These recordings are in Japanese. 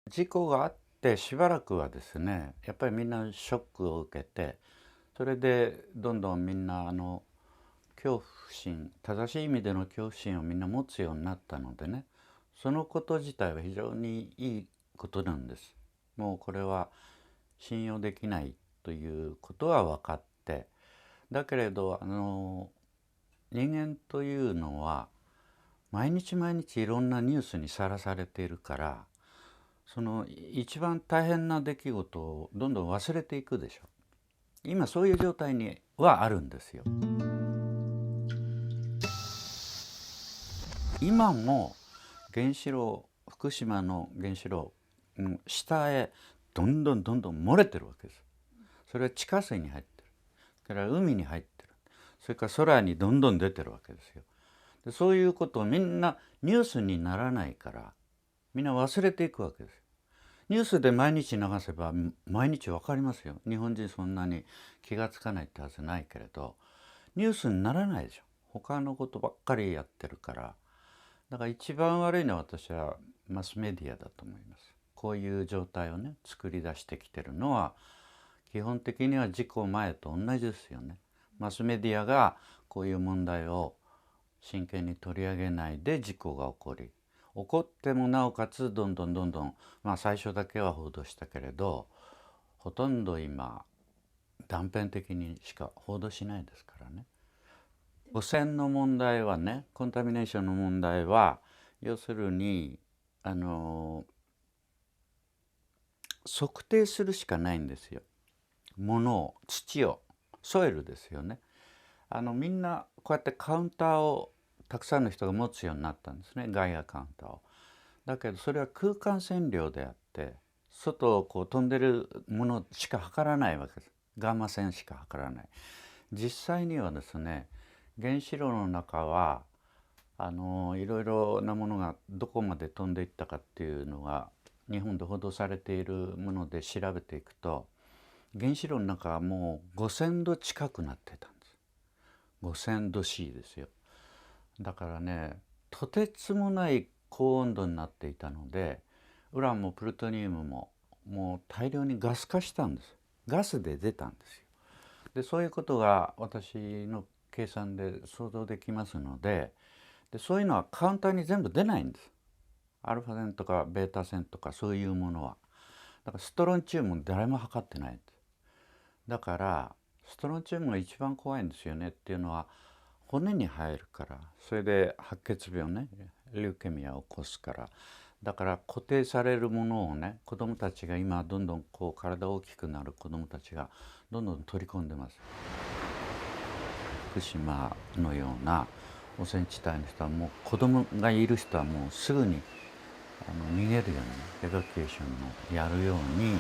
事故があってしばらくはですね、やっぱりみんなショックを受けて、それでどんどんみんな恐怖心、正しい意味での恐怖心をみんな持つようになったのでね、そのこと自体は非常にいいことなんです。もうこれは信用できないということは分かって、だけれど人間というのは毎日毎日いろんなニュースにさらされているから、その一番大変な出来事をどんどん忘れていくでしょ。今そういう状態にはあるんですよ。今も原子炉、福島の原子炉の下へどんどん漏れてるわけです。それは地下水に入ってる、それから海に入ってる、それから空にどんどん出てるわけですよ。でそういうことをみんなニュースにならないからみんな忘れていくわけです。ニュースで毎日流せば毎日わかりますよ。日本人そんなに気がつかないってはずないけれど、ニュースにならないでしょ。他のことばっかりやってるから。だから一番悪いのは私はマスメディアだと思います。こういう状態をね作り出してきてるのは基本的には事故前と同じですよね。マスメディアがこういう問題を真剣に取り上げないで事故が起こり、起こってもなおかつどんどん、最初だけは報道したけれど、ほとんど今断片的にしか報道しないですからね。汚染の問題はね、コンタミネーションの問題は要するに測定するしかないんですよ。物を、土を、ソイルですよね。みんなこうやってカウンターをたくさんの人が持つようになったんですね、ガイアカウンターを。だけどそれは空間線量であって、外をこう飛んでるものしか測らないわけです。ガンマ線しか測らない。実際にはですね、原子炉の中はいろいろなものがどこまで飛んでいったかっていうのが日本で報道されているもので調べていくと、原子炉の中はもう5000度近くなってたんです。5000度 C ですよ。だからね、とてつもない高温度になっていたので、ウランもプルトニウムももう大量にガス化したんです。ガスで出たんですよ。でそういうことが私の計算で想像できますので、そういうのはカウンターに全部出ないんです。アルファ線とかベータ線とかそういうものは。だからストロンチウムも誰も測ってないんです。だからストロンチウムが一番怖いんですよねっていうのは、骨に入るから、それで白血病ね、リューケミアを起こすから。だから固定されるものをね、子どもたちが今どんどんこう体大きくなる子どもたちがどんどん取り込んでます。福島のような汚染地帯の人はもう子供がいる人はもうすぐに逃げるようにエバキュエーションをやるように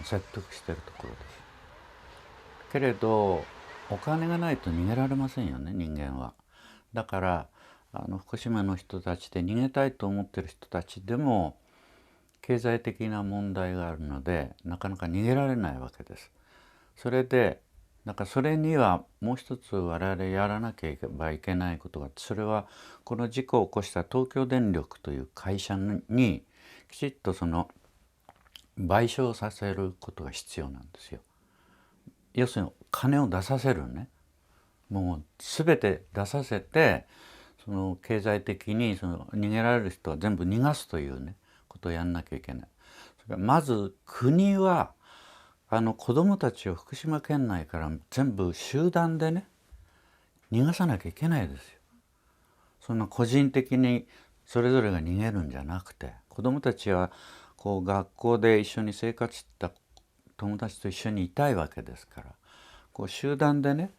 説得しているところです。けれどお金がないと逃げられませんよね、人間は。だから福島の人たちで逃げたいと思ってる人たちでも経済的な問題があるのでなかなか逃げられないわけです。それでだからそれにはもう一つ我々やらなければいけないことがあって、それはこの事故を起こした東京電力という会社にきちっとその賠償させることが必要なんですよ。要するに金を出させるね、もう全て出させて、その経済的にその逃げられる人は全部逃がすというねことをやんなきゃいけない。それからまず国は子どもたちを福島県内から全部集団でね逃がさなきゃいけないですよ。そんな個人的にそれぞれが逃げるんじゃなくて、子どもたちはこう学校で一緒に生活した友達と一緒にいたいわけですから、こう集団でね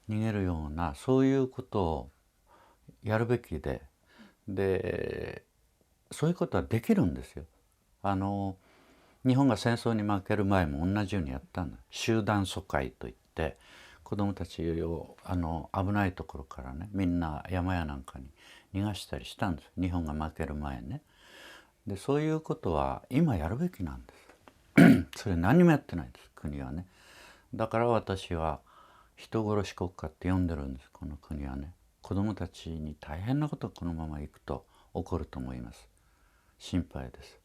逃げるようなそういうことをやるべきで、そういうことはできるんですよ。日本が戦争に負ける前も同じようにやったんだ。集団疎開といって子どもたちを危ないところからねみんな山やなんかに逃がしたりしたんです。日本が負ける前ね。でそういうことは今やるべきなんです。それ何もやってないんです、国はね。だから私は人殺し国家って呼んでるんです、この国はね。子どもたちに大変なことがこのままいくと起こると思います。心配です。